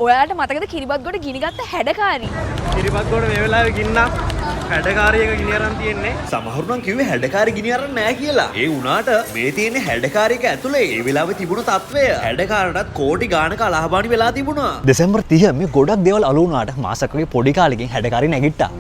ඔයාලට මතකද කිරිබත්ගොඩ ගිනිගත්ත හැඩකාරී? කිරිබත්ගොඩ මේ වෙලාවේ ගින්නක් හැඩකාරී එක ගිනි අරන් තියෙන්නේ. සමහරු නම් කිව්වේ හැඩකාරී ගිනි අරන් නැහැ කියලා. ඒ වුණාට මේ තියෙන්නේ හැඩකාරී එක ඇතුලේ ඒ වෙලාවේ තිබුණු තත්වය. හැඩකාරටත් කෝටි ගාණක අලහබාණි වෙලා තිබුණා. දෙසැම්බර් 30 මේ ගොඩක් දේවල් අලු වුණාට මාසකගේ පොඩි කාලෙකින් හැඩකාරී නැගිට්ටා.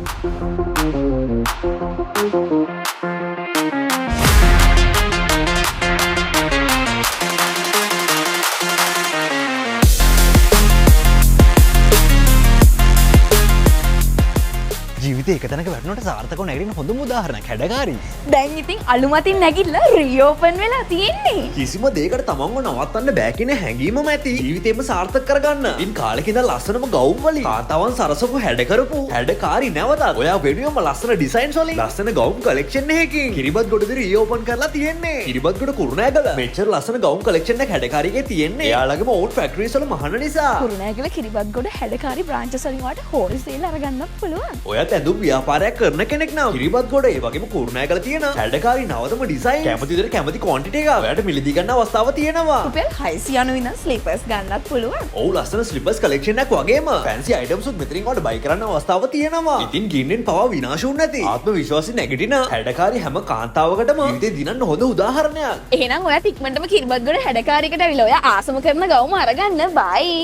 ජීවිතේ එක තැනක වැටුණාට සාර්ථකව නැගිටින හොඳම උදාහරණයක් හැඩකාරී. දැන් ඉතින් අලුමතින් නැගිටලා රීಓපන් වෙලා තියෙන්නේ. කිසිම දෙයකට තමන්ව නවත්තන්න බෑ කියන හැඟීමම ඇති. ජීවිතේම සාර්ථක කරගන්න. ඉන් කාලෙක ඉඳන් ලස්සනම ගවුම් වලින් කාන්තාවන් සරසපු හැඩ කරපු හැඩකාරී නැවතත් ඔයා වෙනුවෙන්ම ලස්සන ඩිසයින්ස් වලින් ලස්සන ගවුම් කලෙක්ෂන් එකකින් කිරිබත්ගොඩදී රීಓපන් කරලා තියෙන්නේ. කිරිබත්ගොඩ කුරුණෑගල මෙච්චර ලස්සන ගවුම් කලෙක්ෂන් එක හැඩකාරීගේ තියෙන්නේ. එයාලගේම ඕන් ෆැක්ටරිස් වල මහන නිසා. කුරුණෑගල කිරිබත්ගොඩ හැඩකාරී බ්‍රාන්චස් වලින් වට හෝල්සේල් අරගන්නත් පුළුවන්. ඔයත් ඇඳුම් ව්‍යාපාරයක් කරන කෙනෙක් නම් කිරිබත්ගොඩ ඒ වගේම කුරුණෑගල තියෙන හැඩකාරී නවතම ඩිසයින් කැමති විදිහට කැමති ක්වොන්ටිටි එක ඔයාලට මිලදී ගන්න අවස්ථාව තියෙනවා. රුපියල් 690 ඉඳන් ස්ලිපර්ස් ගන්නත් පුළුවන්. ඔව් ලස්සන ස්ලිපර්ස් කලෙක්ෂන් එකක් වගේම ෆැන්සි අයිටම්ස් උත් මෙතනින් ඔයාලට බයි කරන්න අවස්ථාව තියෙනවා. ඉතින් ගින්නෙන් පවා විනාශ වුන්නේ නැති ආත්ම විශ්වාසයෙන් නැගිටින හැඩකාරී හැම කාන්තාවකටම ජීවිතේ දිනන්න හොඳ උදාහරණයක්. එහෙනම් ඔයා ඉක්මනටම කිරිබත්ගොඩ හැඩකාරීකට ඇවිල්ලා ඔයා ආසම කරන ගවුම අරගන්න. බයි.